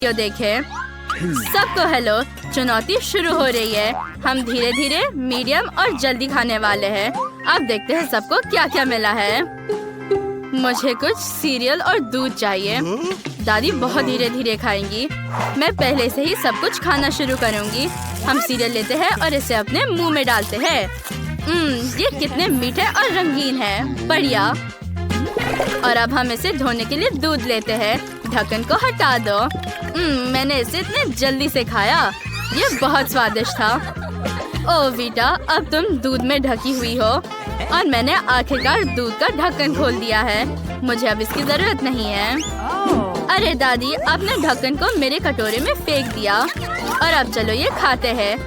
Video देखे। सबको hello, चुनौती शुरू हो रही है। हम धीरे धीरे मीडियम और जल्दी खाने वाले हैं। अब देखते हैं सबको क्या क्या मिला है। मुझे कुछ सीरियल और दूध चाहिए। दादी बहुत धीरे धीरे खाएंगी। मैं पहले से ही सब कुछ खाना शुरू करूंगी। हम सीरियल लेते हैं और इसे अपने मुंह में डालते हैं। ये कितने मीठे और रंगीन है, बढ़िया। और अब हम इसे धोने के लिए दूध लेते हैं। ढक्कन को हटा दो। मैंने इसे इतने जल्दी से खाया। ये बहुत स्वादिष्ट था। ओह वीटा, अब तुम दूध में ढकी हुई हो और मैंने आखिरकार दूध का ढक्कन खोल दिया है। मुझे अब इसकी जरूरत नहीं है। अरे दादी, आपने ढक्कन को मेरे कटोरे में फेंक दिया। और अब चलो ये खाते हैं।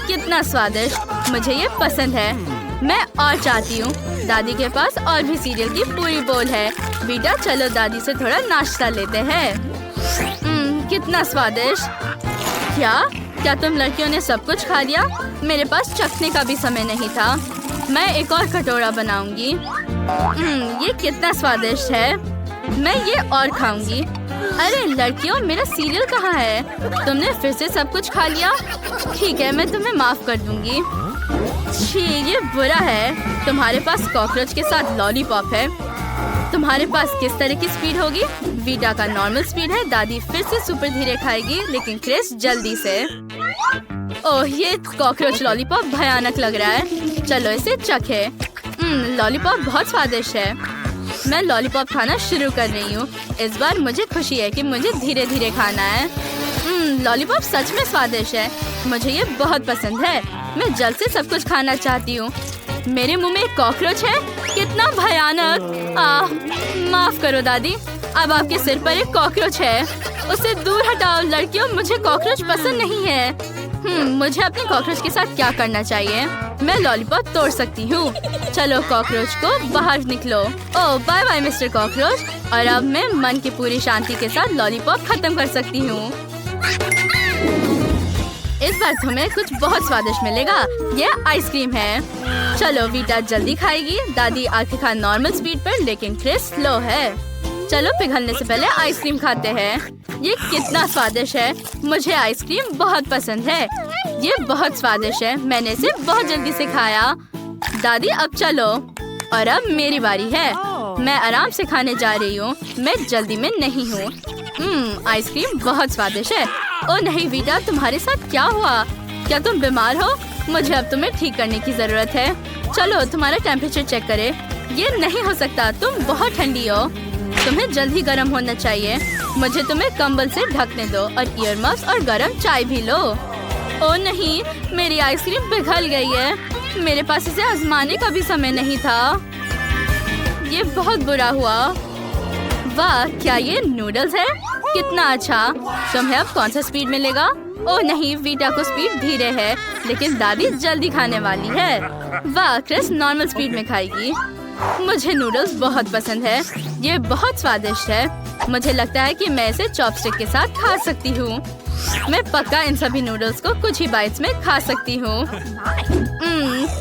कितना स्वादिष्ट, मुझे ये पसंद है। मैं और चाहती हूँ। दादी के पास और भी सीरियल की पूरी बोल है। बेटा चलो दादी से थोड़ा नाश्ता लेते हैं। कितना स्वादिष्ट। क्या तुम लड़कियों ने सब कुछ खा लिया? मेरे पास चखने का भी समय नहीं था। मैं एक और कटोरा बनाऊंगी। ये कितना स्वादिष्ट है। मैं ये और खाऊंगी। अरे लड़कियों, मेरा सीरियल कहाँ है? तुमने फिर से सब कुछ खा लिया। ठीक है, मैं तुम्हें माफ कर दूंगी। छी, ये बुरा है। तुम्हारे पास कॉकरोच के साथ लॉलीपॉप है। तुम्हारे पास किस तरह की स्पीड होगी? वीटा का नॉर्मल स्पीड है। दादी फिर से सुपर धीरे खाएगी, लेकिन क्रिस जल्दी से। ओह, ये कॉकरोच लॉलीपॉप भयानक लग रहा है। चलो इसे चखे। लॉलीपॉप बहुत स्वादिष्ट है। मैं लॉलीपॉप खाना शुरू कर रही हूँ। इस बार मुझे खुशी है कि मुझे धीरे धीरे खाना है। लॉलीपॉप सच में स्वादिष्ट है। मुझे ये बहुत पसंद है। मैं जल्द से सब कुछ खाना चाहती हूँ। मेरे मुंह में एक कॉकरोच है। कितना भयानक। माफ करो दादी, अब आपके सिर पर एक कॉकरोच है। उसे दूर हटाओ लड़कियों, मुझे कॉकरोच पसंद नहीं है। मुझे अपने कॉकरोच के साथ क्या करना चाहिए? मैं लॉलीपॉप तोड़ सकती हूँ। चलो कॉकरोच को बाहर निकलो। ओह बाय बाय मिस्टर कॉकरोच। और अब मैं मन की पूरी शांति के साथ लॉलीपॉप खत्म कर सकती हूँ। इस बार तुम्हें कुछ बहुत स्वादिष्ट मिलेगा। ये आइसक्रीम है। चलो वीटा जल्दी खाएगी। दादी आखिरकार नॉर्मल स्पीड पर, लेकिन क्रिस स्लो है। चलो पिघलने से पहले आइसक्रीम खाते हैं। ये कितना स्वादिष्ट है। मुझे आइसक्रीम बहुत पसंद है। ये बहुत स्वादिष्ट है। मैंने इसे बहुत जल्दी से खाया। दादी अब चलो। और अब मेरी बारी है। मैं आराम से खाने जा रही हूँ। मैं जल्दी में नहीं हूँ। आइसक्रीम बहुत स्वादिष्ट है। ओह नहीं वीटा, तुम्हारे साथ क्या हुआ? क्या तुम बीमार हो? मुझे अब तुम्हें ठीक करने की जरूरत है। चलो तुम्हारा टेम्परेचर चेक करें। ये नहीं हो सकता, तुम बहुत ठंडी हो। तुम्हें जल्दी गर्म होना चाहिए। मुझे तुम्हें कंबल से ढकने दो और ईयर मफ्स और गर्म चाय भी लो। ओह नहीं, मेरी आइसक्रीम पिघल गई है। मेरे पास इसे आजमाने का भी समय नहीं था। ये बहुत बुरा हुआ। वाह, क्या ये नूडल्स है? कितना अच्छा। तुम्हें अब कौन सा स्पीड मिलेगा? ओह नहीं, वीटा को स्पीड धीरे है, लेकिन दादी जल्दी खाने वाली है। वाह, क्रिस नॉर्मल स्पीड में खाएगी। मुझे नूडल्स बहुत पसंद है। ये बहुत स्वादिष्ट है। मुझे लगता है कि मैं इसे चॉपस्टिक के साथ खा सकती हूँ। मैं पक्का इन सभी नूडल्स को कुछ ही बाइट्स में खा सकती हूँ।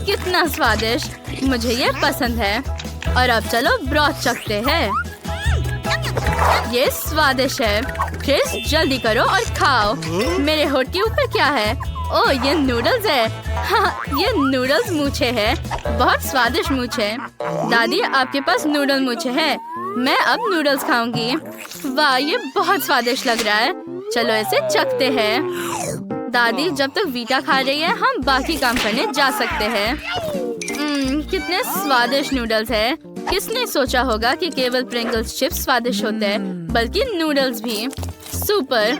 कितना स्वादिष्ट, मुझे ये पसंद है। और अब चलो ब्रॉथ चखते हैं। ये स्वादिष्ट है। क्रिस जल्दी करो और खाओ। मेरे होठ के ऊपर क्या है? ओह ये नूडल्स है। हाँ, ये नूडल्स मूछे है। बहुत स्वादिष्ट मूछे। दादी आपके पास नूडल मूछे है। मैं अब नूडल्स खाऊंगी। वाह, ये बहुत स्वादिष्ट लग रहा है। चलो इसे चखते हैं। दादी जब तक वीटा खा रही है, हम बाकी काम करने जा सकते हैं। कितने स्वादिष्ट नूडल्स है। किसने सोचा होगा कि केवल प्रिंगल्स चिप्स स्वादिष्ट होते हैं, बल्कि नूडल्स भी। सुपर।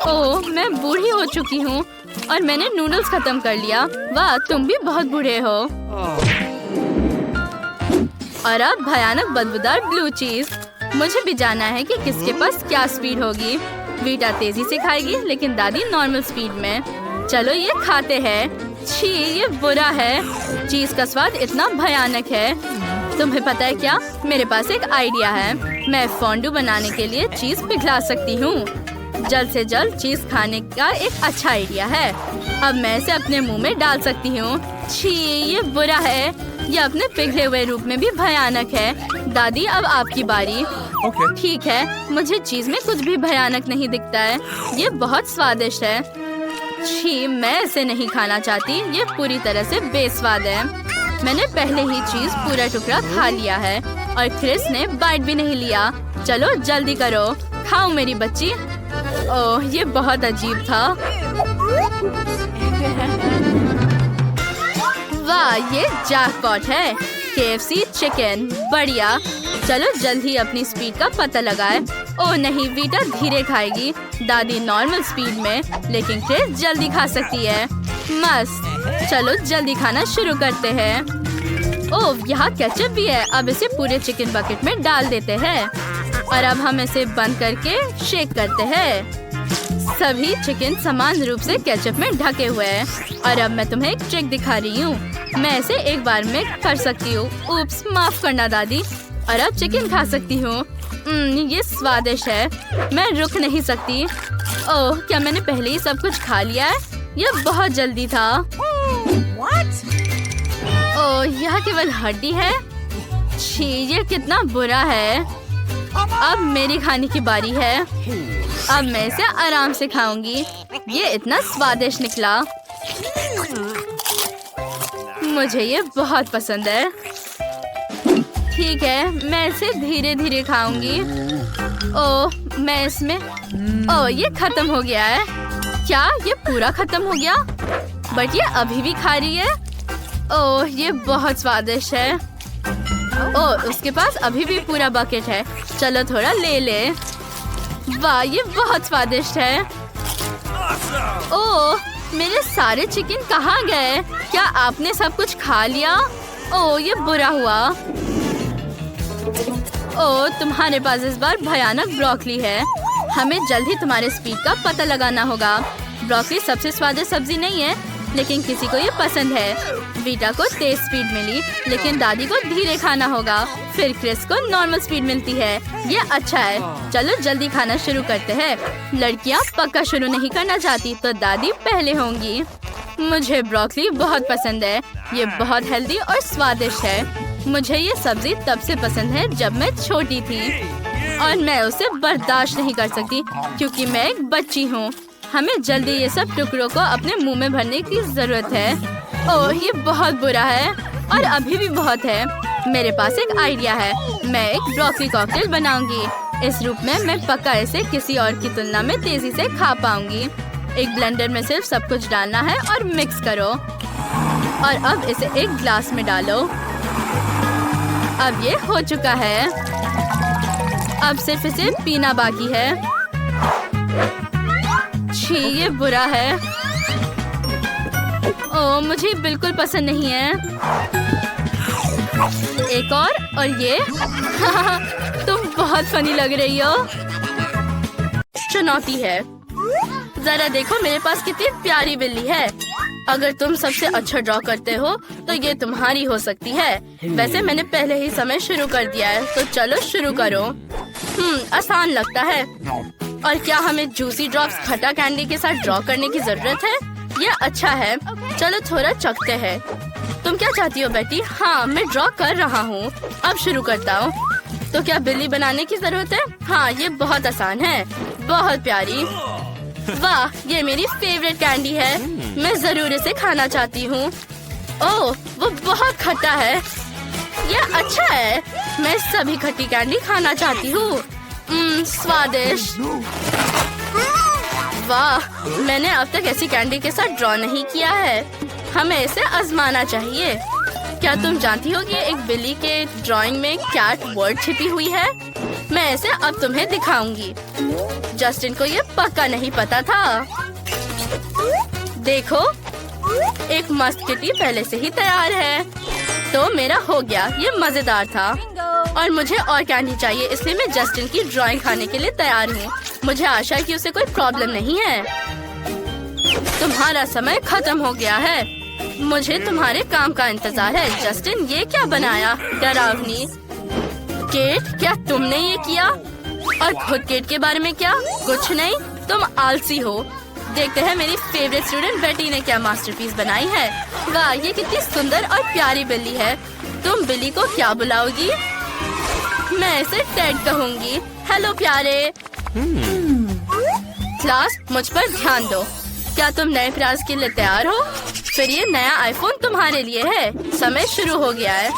ओह मैं बूढ़ी हो चुकी हूँ और मैंने नूडल्स खत्म कर लिया। वाह, तुम भी बहुत बूढ़े हो। और अब भयानक बदबूदार ब्लू चीज। मुझे भी जानना है कि किसके पास क्या स्पीड होगी। वीटा तेजी से खाएगी, लेकिन दादी नॉर्मल स्पीड में। चलो ये खाते हैं। छी, ये बुरा है। चीज का स्वाद इतना भयानक है। तुम्हें पता है क्या? मेरे पास एक आइडिया है। मैं फोंडू बनाने के लिए चीज पिघला सकती हूँ। जल्द से जल्द चीज खाने का एक अच्छा आइडिया है। अब मैं इसे अपने मुंह में डाल सकती हूँ। छी, ये बुरा है। ये अपने पिघले हुए रूप में भी भयानक है। दादी अब आपकी बारी। ठीक है, मुझे चीज में कुछ भी भयानक नहीं दिखता है। ये बहुत स्वादिष्ट है। छी, मैं इसे नहीं खाना चाहती। ये पूरी तरह से बेस्वाद है। मैंने पहले ही चीज पूरा टुकड़ा खा लिया है और क्रिस ने बाइट भी नहीं लिया। चलो जल्दी करो, खाओ मेरी बच्ची। ओह, ये बहुत अजीब था। वाह, ये जैकपॉट है। KFC चिकन, बढ़िया। चलो जल्दी अपनी स्पीड का पता लगाए। ओह नहीं, वीटा धीरे खाएगी, दादी नॉर्मल स्पीड में, लेकिन क्रिस जल्दी खा सकती है। मस्त। चलो जल्दी खाना शुरू करते हैं। ओह, यहाँ केचप भी है। अब इसे पूरे चिकन बकेट में डाल देते हैं और अब हम इसे बंद करके शेक करते हैं। सभी चिकन समान रूप से केचप में ढके हुए हैं। और अब मैं तुम्हें एक ट्रिक दिखा रही हूँ। मैं इसे एक बार में कर सकती हूँ। उप्स, माफ करना दादी। और अब चिकन खा सकती हूँ। ये स्वादिष्ट है, मैं रुक नहीं सकती। ओह, क्या मैंने पहले ही सब कुछ खा लिया है? यह बहुत जल्दी था। ओह, यह केवल हड्डी है। छी, ये कितना बुरा है। अब मेरी खाने की बारी है। अब मैं इसे आराम से खाऊंगी। ये इतना स्वादिष्ट निकला। मुझे ये बहुत पसंद है। ठीक है, मैं इसे धीरे धीरे खाऊंगी। ओह, मैं इसमें ओह, ये खत्म हो गया है। क्या ये पूरा खत्म हो गया? बट ये अभी भी खा रही है। ओह, ये बहुत स्वादिष्ट है। ओह, उसके पास अभी भी पूरा बकेट है। चलो थोड़ा ले ले। वाह, ये बहुत स्वादिष्ट है। ओह, मेरे सारे चिकन कहाँ गए? क्या आपने सब कुछ खा लिया? ओह, ये बुरा हुआ। ओह, तुम्हारे पास इस बार भयानक ब्रोकली है। हमें जल्द ही तुम्हारे स्पीड का पता लगाना होगा। ब्रोकली सबसे स्वादिष्ट सब्जी नहीं है, लेकिन किसी को ये पसंद है। वीटा को तेज स्पीड मिली, लेकिन दादी को धीरे खाना होगा। फिर क्रिस को नॉर्मल स्पीड मिलती है। ये अच्छा है। चलो जल्दी खाना शुरू करते हैं। लड़कियां पक्का शुरू नहीं करना चाहती, तो दादी पहले होंगी। मुझे ब्रोकली बहुत पसंद है। ये बहुत हेल्दी और स्वादिष्ट है। मुझे ये सब्जी तब से पसंद है जब मैं छोटी थी और मैं उसे बर्दाश्त नहीं कर सकती क्योंकि मैं एक बच्ची हूँ। हमें जल्दी ये सब टुकड़ों को अपने मुंह में भरने की जरूरत है। ओह, ये बहुत बुरा है और अभी भी बहुत है। मेरे पास एक आइडिया है। मैं एक ब्रोकली कॉकटेल बनाऊंगी। इस रूप में मैं पक्का इसे किसी और की तुलना में तेजी से खा पाऊंगी। एक ब्लेंडर में सिर्फ सब कुछ डालना है और मिक्स करो और अब इसे एक ग्लास में डालो। अब ये हो चुका है। अब सिर्फ इसे पीना बाकी है। छी, ये बुरा है। ओह, मुझे बिल्कुल पसंद नहीं है। एक और ये तुम बहुत फनी लग रही हो। चुनौती है। जरा देखो मेरे पास कितनी प्यारी बिल्ली है। अगर तुम सबसे अच्छा ड्रॉ करते हो तो ये तुम्हारी हो सकती है। वैसे मैंने पहले ही समय शुरू कर दिया है, तो चलो शुरू करो। आसान लगता है। और क्या हमें जूसी ड्रॉप्स खट्टा कैंडी के साथ ड्रॉ करने की जरूरत है? ये अच्छा है। चलो थोड़ा चखते हैं। तुम क्या चाहती हो बेटी? हाँ, मैं ड्रॉ कर रहा हूँ। अब शुरू करता हूँ। तो क्या बिल्ली बनाने की जरूरत है? हाँ, ये बहुत आसान है। बहुत प्यारी। वाह, ये मेरी फेवरेट कैंडी है। मैं जरूर इसे खाना चाहती हूँ। ओह, वो बहुत खट्टा है। यह अच्छा है। मैं सभी खट्टी कैंडी खाना चाहती हूँ। स्वादिष्ट। वाह, मैंने अब तक ऐसी कैंडी के साथ ड्रॉ नहीं किया है। हमें इसे आजमाना चाहिए। क्या तुम जानती हो कि एक बिल्ली के ड्राइंग में कैट वर्ड छिपी हुई है? मैं इसे अब तुम्हें दिखाऊंगी। जस्टिन को ये पक्का नहीं पता था। देखो, एक मस्त किटी पहले से ही तैयार है। तो मेरा हो गया। ये मजेदार था और मुझे और कैंडी चाहिए, इसलिए मैं जस्टिन की ड्राइंग खाने के लिए तैयार हूँ। मुझे आशा है कि उसे कोई प्रॉब्लम नहीं है। तुम्हारा समय खत्म हो गया है। मुझे तुम्हारे काम का इंतजार है। जस्टिन, ये क्या बनाया? डरावनी। केट, क्या तुमने ये किया? और खुद केट के बारे में क्या? कुछ नहीं, तुम आलसी हो। देखते हैं मेरी फेवरेट स्टूडेंट बेटी ने क्या मास्टरपीस बनाई है। वाह, ये कितनी सुंदर और प्यारी बिल्ली है। तुम बिली को क्या बुलाओगी? मैं इसे टेड कहूँगी। हेलो प्यारे। क्लास, मुझ पर ध्यान दो। क्या तुम नए प्रयास के लिए तैयार हो? फिर ये नया आईफोन तुम्हारे लिए है। समय शुरू हो गया है।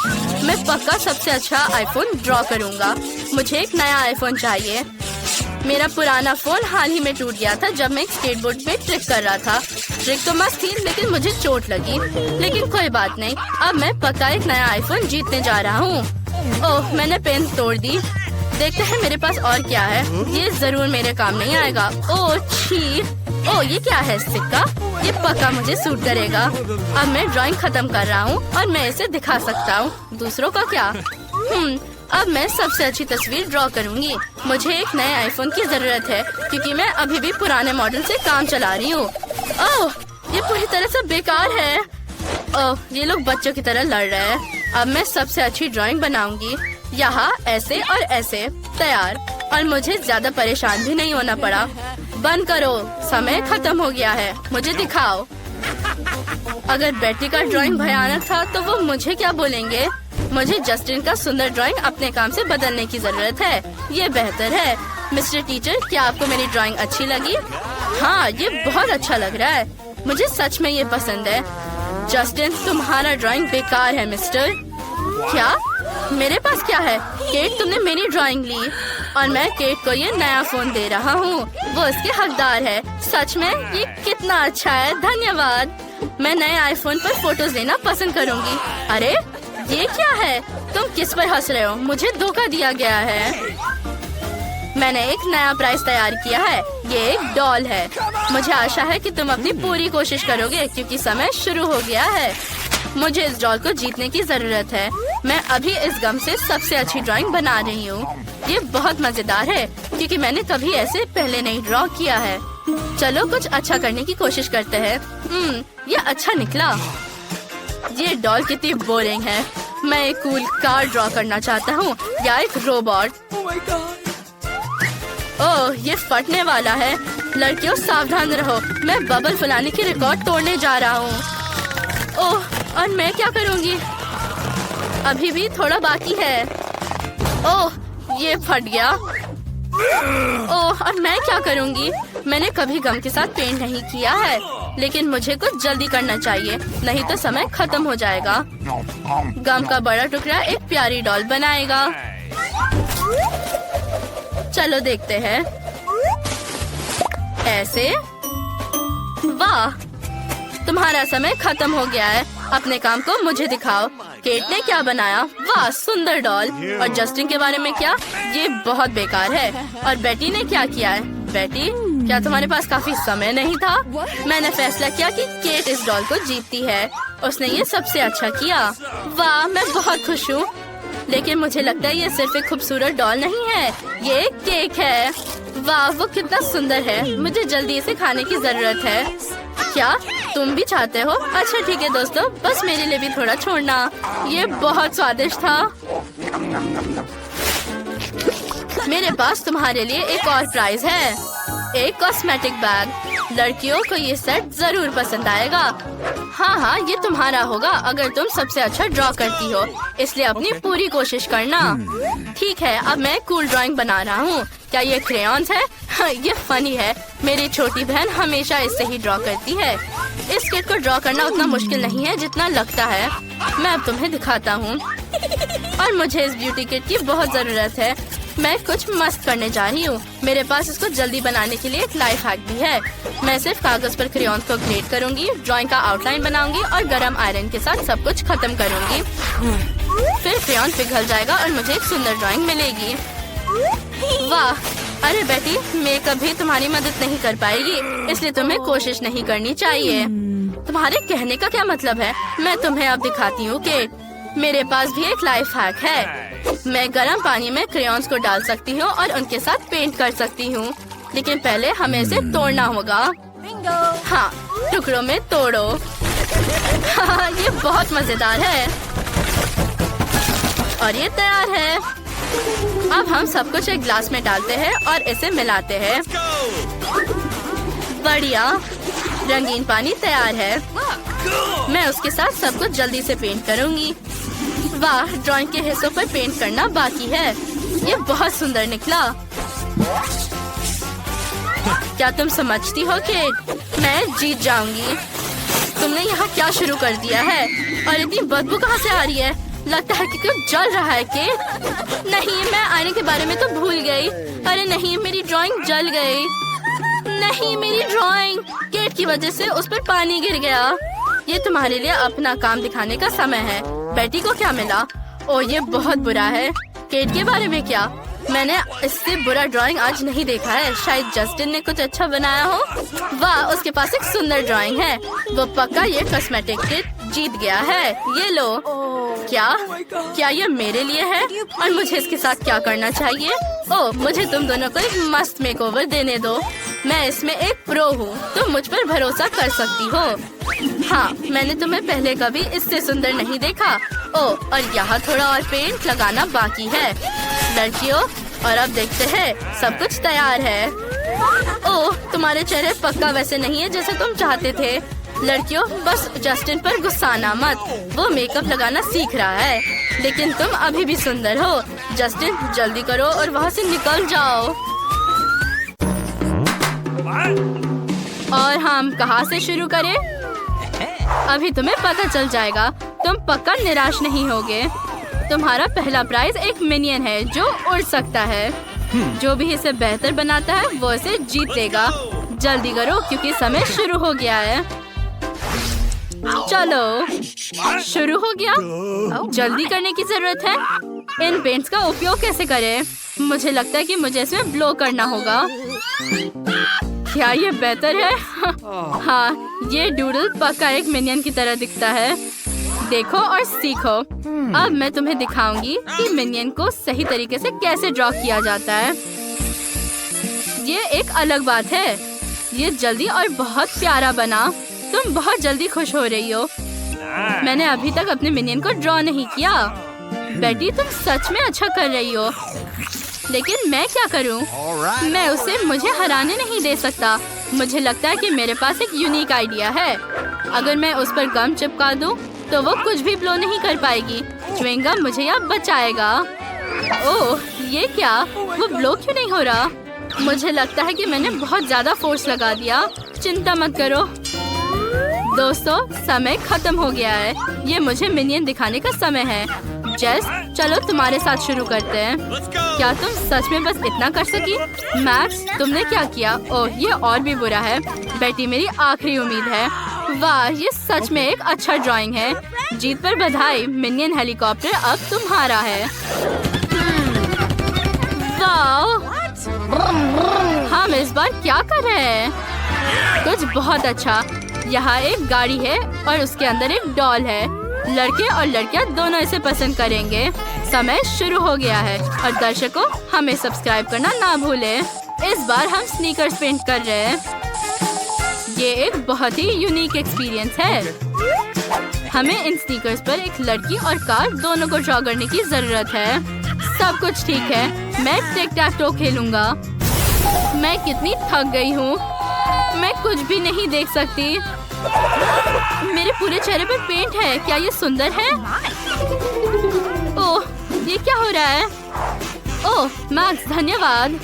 मैं पक्का सबसे अच्छा आईफोन ड्रॉ करूँगा। मुझे एक नया आईफोन चाहिए। मेरा पुराना फोन हाल ही में टूट गया था जब मैं एक स्केटबोर्ड पे ट्रिक कर रहा था। ट्रिक तो मस्त थी लेकिन मुझे चोट लगी। लेकिन कोई बात नहीं, अब मैं पक्का एक नया आईफोन जीतने जा रहा हूँ। ओह, मैंने पेन तोड़ दी। देखते हैं मेरे पास और क्या है। ये जरूर मेरे काम नहीं आएगा। ओह छी, ओह ये क्या है? सिक्का। ये पक्का मुझे सूट करेगा। अब मैं ड्राइंग खत्म कर रहा हूँ और मैं इसे दिखा सकता हूँ। दूसरों का क्या? अब मैं सबसे अच्छी तस्वीर ड्रॉ करूँगी। मुझे एक नए आईफोन की जरूरत है क्योंकि मैं अभी भी पुराने मॉडल से काम चला रही हूँ। ओह, ये पूरी तरह से बेकार है। ओह, ये लोग बच्चों की तरह लड़ रहे हैं। अब मैं सबसे अच्छी ड्राइंग बनाऊंगी। यहाँ ऐसे और ऐसे। तैयार। और मुझे ज्यादा परेशान भी नहीं होना पड़ा। बंद करो, समय खत्म हो गया है। मुझे दिखाओ। अगर बेटी का ड्राइंग भयानक था तो वो मुझे क्या बोलेंगे? मुझे जस्टिन का सुंदर ड्राइंग अपने काम से बदलने की जरूरत है। ये बेहतर है। मिस्टर टीचर, क्या आपको मेरी ड्राइंग अच्छी लगी? हाँ, ये बहुत अच्छा लग रहा है। मुझे सच में ये पसंद है। जस्टिन, तुम्हारा ड्राइंग बेकार है मिस्टर। क्या? मेरे पास क्या है? केट, तुमने मेरी ड्राइंग ली और मैं केट को ये नया फोन दे रहा हूँ। वो इसके हकदार है। सच में ये कितना अच्छा है। धन्यवाद। मैं नए आईफोन पर फोटोज लेना पसंद करूँगी। अरे ये क्या है? तुम किस पर हंस रहे हो? मुझे धोखा दिया गया है। मैंने एक नया प्राइज तैयार किया है। ये एक डॉल है। मुझे आशा है कि तुम अपनी पूरी कोशिश करोगे क्योंकि समय शुरू हो गया है। मुझे इस डॉल को जीतने की जरूरत है। मैं अभी इस गम से सबसे अच्छी ड्राइंग बना रही हूँ। ये बहुत मजेदार है क्योंकि मैंने कभी ऐसे पहले नहीं ड्रॉ किया है। चलो कुछ अच्छा करने की कोशिश करते हैं। ये अच्छा निकला। ये डॉल कितनी बोरिंग है। मैं एक कूल कार ड्रॉ करना चाहता हूँ या एक रोबोट। ओह, ये फटने वाला है। लड़कियों सावधान रहो। मैं बबल फुलाने की रिकॉर्ड तोड़ने जा रहा हूँ। ओह, और मैं क्या करूँगी? अभी भी थोड़ा बाकी है। ओह, ये फट गया। ओह, और मैं क्या करूँगी? मैंने कभी गम के साथ पेंट नहीं किया है लेकिन मुझे कुछ जल्दी करना चाहिए नहीं तो समय खत्म हो जाएगा। गम का बड़ा टुकड़ा एक प्यारी डॉल बनाएगा। चलो देखते हैं। ऐसे। वाह, तुम्हारा समय खत्म हो गया है। अपने काम को मुझे दिखाओ। केट ने क्या बनाया? वाह, सुंदर डॉल। और जस्टिन के बारे में क्या? ये बहुत बेकार है। और बेटी ने क्या किया है? बेटी, क्या तुम्हारे पास काफी समय नहीं था? मैंने फैसला किया कि केट इस डॉल को जीतती है। उसने ये सबसे अच्छा किया। वाह, मैं बहुत खुश हूँ। लेकिन मुझे लगता है ये सिर्फ एक खूबसूरत डॉल नहीं है, ये एक केक है। वाह, वो कितना सुंदर है। मुझे जल्दी इसे खाने की जरूरत है। क्या तुम भी चाहते हो? अच्छा ठीक है दोस्तों, बस मेरे लिए भी थोड़ा छोड़ना। ये बहुत स्वादिष्ट था। मेरे पास तुम्हारे लिए एक और प्राइज है, एक कॉस्मेटिक बैग। लड़कियों को ये सेट जरूर पसंद आएगा। हाँ, ये तुम्हारा होगा अगर तुम सबसे अच्छा ड्रॉ करती हो, इसलिए अपनी पूरी कोशिश करना। ठीक है, अब मैं कूल ड्राइंग बना रहा हूँ। क्या ये क्रेयॉन्स है? ये फनी है। मेरी छोटी बहन हमेशा इससे ही ड्रॉ करती है। इस किट को ड्रॉ करना उतना मुश्किल नहीं है जितना लगता है। मैं अब तुम्हें दिखाता हूँ। और मुझे इस ब्यूटी किट की बहुत जरूरत है। मैं कुछ मस्त करने जा रही हूँ। मेरे पास इसको जल्दी बनाने के लिए एक लाइफ हैक भी है। मैं सिर्फ कागज पर क्रेयॉन्स को ग्रेड करूँगी, ड्राइंग का आउटलाइन बनाऊंगी और गरम आयरन के साथ सब कुछ खत्म करूँगी। फिर क्रेयॉन पिघल जाएगा और मुझे एक सुंदर ड्राइंग मिलेगी। वाह, अरे बेटी, मेकअप भी तुम्हारी मदद नहीं कर पाएगी, इसलिए तुम्हें कोशिश नहीं करनी चाहिए। तुम्हारे कहने का क्या मतलब है? मैं तुम्हें अब दिखाती हूँ कि मेरे पास भी एक लाइफ हैक है। मैं गर्म पानी में क्रेयॉन्स को डाल सकती हूँ और उनके साथ पेंट कर सकती हूँ, लेकिन पहले हमें इसे तोड़ना होगा। हाँ, टुकड़ों में तोड़ो। हाँ, ये बहुत मजेदार है। और ये तैयार है। अब हम सब कुछ एक ग्लास में डालते हैं और इसे मिलाते हैं। बढ़िया, रंगीन पानी तैयार है। मैं उसके साथ सब कुछ जल्दी से पेंट करूंगी। वाह, ड्राइंग के हिस्सों पर पेंट करना बाकी है। ये बहुत सुंदर निकला। क्या तुम समझती हो केट, मैं जीत जाऊंगी। तुमने यहाँ क्या शुरू कर दिया है? और इतनी बदबू कहाँ से आ रही है? लगता है कि कुछ जल रहा है केट। नहीं, मैं आईने के बारे में तो भूल गई। अरे नहीं, मेरी ड्राइंग जल गई। नहीं, मेरी ड्राइंग केट की वजह से उस पर पानी गिर गया। ये तुम्हारे लिए अपना काम दिखाने का समय है। बेटी को क्या मिला? ओह, ये बहुत बुरा है। केट के बारे में क्या? मैंने इससे बुरा ड्राइंग आज नहीं देखा है। शायद जस्टिन ने कुछ अच्छा बनाया हो। वाह, उसके पास एक सुंदर ड्राइंग है। वो पक्का ये कॉस्मेटिक किट जीत गया है। ये लो। क्या ये मेरे लिए है? और मुझे इसके साथ क्या करना चाहिए? ओह, मुझे तुम दोनों को एक मस्त मेकओवर देने दो। मैं इसमें एक प्रो हूँ। तुम मुझ पर भरोसा कर सकती हो। हाँ, मैंने तुम्हें पहले कभी इससे सुंदर नहीं देखा। ओह, और यहाँ थोड़ा और पेंट लगाना बाकी है। लड़कियों, और अब देखते हैं, सब कुछ तैयार है। ओह, तुम्हारे चेहरे पक्का वैसे नहीं है जैसे तुम चाहते थे। लड़कियों, बस जस्टिन पर गुस्साना मत। वो मेकअप लगाना सीख रहा है, लेकिन तुम अभी भी सुंदर हो। जस्टिन, जल्दी करो और वहाँ से निकल जाओ। और हम कहाँ से शुरू करें? अभी तुम्हें पता चल जाएगा। तुम पक्का निराश नहीं होगे। तुम्हारा पहला प्राइज एक मिनियन है जो उड़ सकता है। जो भी इसे बेहतर बनाता है वो इसे जीत लेगा। जल्दी करो क्योंकि समय शुरू हो गया है। चलो, शुरू हो गया। जल्दी करने की जरूरत है। इन पेंट्स का उपयोग कैसे करें? मुझे लगता है कि मुझे इसमें ब्लो करना होगा। क्या ये बेहतर है? हाँ, ये डूडल पक्का एक मिनियन की तरह दिखता है। देखो और सीखो। अब मैं तुम्हें दिखाऊंगी कि मिनियन को सही तरीके से कैसे ड्रॉ किया जाता है। ये एक अलग बात है। ये जल्दी और बहुत प्यारा बना। तुम बहुत जल्दी खुश हो रही हो। मैंने अभी तक अपने मिनियन को ड्रॉ नहीं किया। बेटी, तुम सच में अच्छा कर रही हो, लेकिन मैं क्या करूं? मैं उसे मुझे हराने नहीं दे सकता। मुझे लगता है कि मेरे पास एक यूनिक आइडिया है। अगर मैं उस पर गम चिपका दूं, तो वो कुछ भी ब्लो नहीं कर पाएगी। च्युइंग गम मुझे यहाँ बचाएगा। ओह, ये क्या? वो ब्लो क्यों नहीं हो रहा? मुझे लगता है कि मैंने बहुत ज्यादा फोर्स लगा दिया। चिंता मत करो दोस्तों, समय खत्म हो गया है। ये मुझे मिनियन दिखाने का समय है। जेस, चलो तुम्हारे साथ शुरू करते हैं। क्या तुम सच में बस इतना कर सकी? मैक्स, तुमने क्या किया? ओह, ये और भी बुरा है। बेटी, मेरी आखिरी उम्मीद है। वाह, ये सच में एक अच्छा ड्राइंग है। जीत पर बधाई। मिनियन हेलीकॉप्टर अब तुम्हारा है। वाह, हम इस बार क्या कर रहे हैं? कुछ बहुत अच्छा। यहाँ एक गाड़ी है और उसके अंदर एक डॉल है। लड़के और लड़कियाँ दोनों इसे पसंद करेंगे। समय शुरू हो गया है और दर्शकों, हमें सब्सक्राइब करना ना भूलें। इस बार हम स्नीकर्स पेंट कर रहे हैं। ये एक बहुत ही यूनिक एक्सपीरियंस है। हमें इन स्नीकर्स पर एक लड़की और कार दोनों को ड्रॉ करने की जरूरत है। सब कुछ ठीक है। मैं टिक टैक टो खेलूंगा। मैं कितनी थक गई हूँ। मैं कुछ भी नहीं देख सकती। मेरे पूरे चेहरे पर पेंट है। क्या ये सुंदर है? ओह, ये क्या हो रहा है? ओह, मैक्स, धन्यवाद।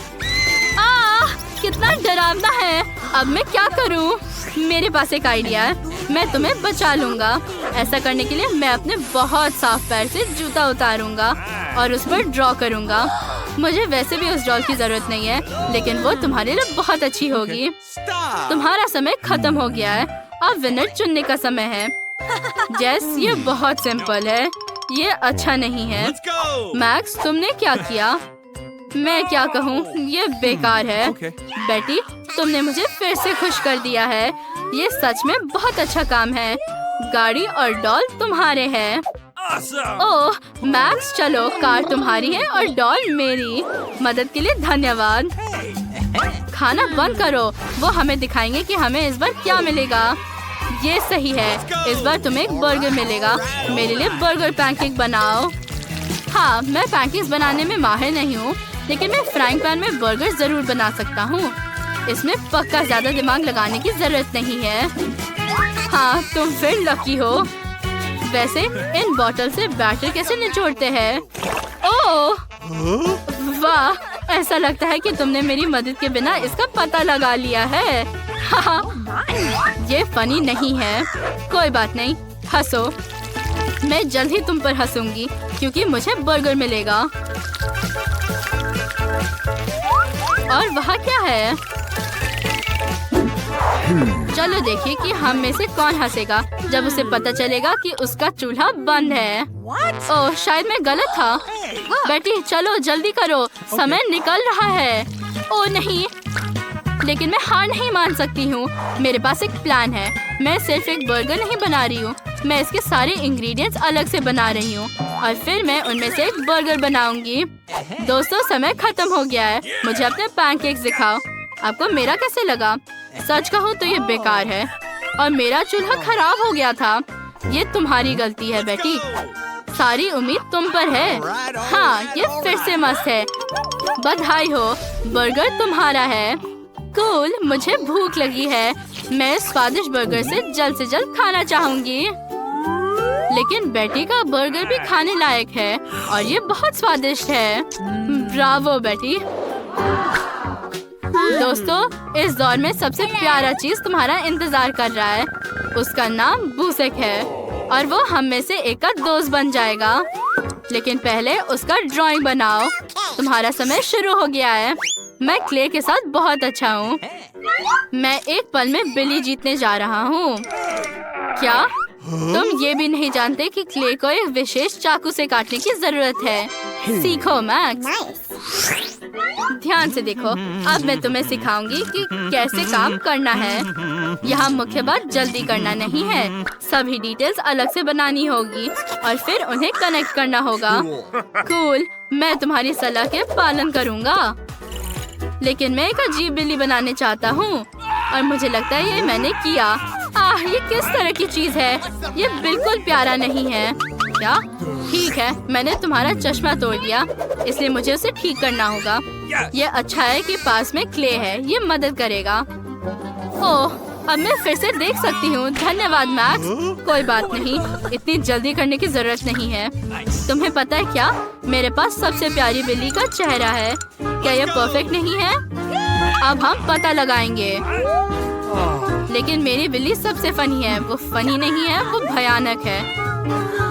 कितना डरावना है। अब मैं क्या करूं? मेरे पास एक आइडिया है। मैं तुम्हें बचा लूंगा। ऐसा करने के लिए मैं अपने बहुत साफ पैर से जूता उतारूंगा और उस पर ड्रॉ करूंगा। मुझे वैसे भी उस डॉल की जरूरत नहीं है, लेकिन वो तुम्हारे लिए बहुत अच्छी होगी। तुम्हारा समय खत्म हो गया है। अब विनर चुनने का समय है। जेस, ये बहुत सिंपल है। ये अच्छा नहीं है। मैक्स, तुमने क्या किया? मैं क्या कहूँ, ये बेकार है। बेटी, तुमने मुझे फिर से खुश कर दिया है। ये सच में बहुत अच्छा काम है। गाड़ी और डॉल तुम्हारे हैं। ओह मैक्स, चलो, कार तुम्हारी है और डॉल मेरी। मदद के लिए धन्यवाद। खाना बंद करो। वो हमें दिखाएंगे कि हमें इस बार क्या मिलेगा। ये सही है। इस बार तुम्हें एक बर्गर मिलेगा। मेरे लिए बर्गर पैनकेक बनाओ। हाँ, मैं पैनकेक्स बनाने में माहिर नहीं हूँ, लेकिन मैं फ्राइंग पैन में बर्गर जरूर बना सकता हूँ। इसमें पक्का ज्यादा दिमाग लगाने की जरूरत नहीं है। हाँ, तुम फिर लकी हो। वैसे इन बॉटल से बैटर कैसे निचोड़ते हैं? ओह वाह, ऐसा लगता है कि तुमने मेरी मदद के बिना इसका पता लगा लिया है। ये फनी नहीं है। कोई बात नहीं, हंसो। मैं जल्द ही तुम पर हंसूंगी क्योंकि मुझे बर्गर मिलेगा। और वहाँ क्या है? चलो देखिए कि हम में से कौन हंसेगा जब उसे पता चलेगा कि उसका चूल्हा बंद है। ओह शायद मैं गलत था। बेटी चलो जल्दी करो, समय निकल रहा है। ओह नहीं, लेकिन मैं हार नहीं मान सकती हूँ। मेरे पास एक प्लान है। मैं सिर्फ एक बर्गर नहीं बना रही हूँ, मैं इसके सारे इंग्रेडिएंट्स अलग से बना रही हूँ और फिर मैं उनमें से एक बर्गर बनाऊंगी। दोस्तों समय खत्म हो गया है। मुझे अपने पैनकेक्स दिखाओ। आपको मेरा कैसे लगा? सच कहूँ तो ये बेकार है और मेरा चूल्हा खराब हो गया था। ये तुम्हारी गलती है बेटी। सारी उम्मीद तुम पर है। हाँ ये फिर से मस्त है। बधाई हो, बर्गर तुम्हारा है। कूल, मुझे भूख लगी है। मैं इस स्वादिष्ट बर्गर से जल्द खाना चाहूंगी। लेकिन बेटी का बर्गर भी खाने लायक है और ये बहुत स्वादिष्ट है। ब्रावो बेटी। दोस्तों इस दौर में सबसे प्यारा चीज तुम्हारा इंतजार कर रहा है। उसका नाम बूसेक है और वो हम में से एक का दोस्त बन जाएगा। लेकिन पहले उसका ड्राइंग बनाओ। तुम्हारा समय शुरू हो गया है। मैं क्ले के साथ बहुत अच्छा हूँ। मैं एक पल में बिली जीतने जा रहा हूँ। क्या तुम ये भी नहीं जानते कि क्ले को एक विशेष चाकू से काटने की जरूरत है? सीखो मैक्स। ध्यान से देखो, अब मैं तुम्हें सिखाऊंगी कि कैसे काम करना है। यहाँ मुख्य बात जल्दी करना नहीं है। सभी डिटेल्स अलग से बनानी होगी और फिर उन्हें कनेक्ट करना होगा। कूल, मैं तुम्हारी सलाह के पालन करूँगा। लेकिन मैं एक अजीब बिल्ली बनाने चाहता हूँ और मुझे लगता है ये मैंने किया। ये किस तरह की चीज है? ये बिल्कुल प्यारा नहीं है। क्या? ठीक है, मैंने तुम्हारा चश्मा तोड़ दिया, इसलिए मुझे उसे ठीक करना होगा। ये अच्छा है कि पास में क्ले है, ये मदद करेगा। ओह, अब मैं फिर से देख सकती हूँ। धन्यवाद मैक्स। कोई बात नहीं, इतनी जल्दी करने की जरूरत नहीं है। तुम्हें पता है क्या, मेरे पास सबसे प्यारी बिल्ली का चेहरा है। क्या ये परफेक्ट नहीं है? अब हम पता लगाएंगे। लेकिन मेरी बिल्ली सबसे फनी है। वो फनी नहीं है, वो भयानक है।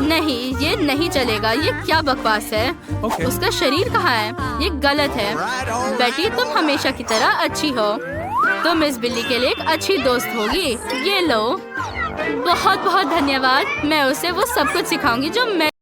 नहीं, ये नहीं चलेगा। ये क्या बकवास है? उसका शरीर कहाँ है? ये गलत है। बेटी तुम हमेशा की तरह अच्छी हो। तुम इस बिल्ली के लिए एक अच्छी दोस्त होगी। ये लो। बहुत बहुत धन्यवाद। मैं उसे वो सब कुछ सिखाऊंगी जो मैं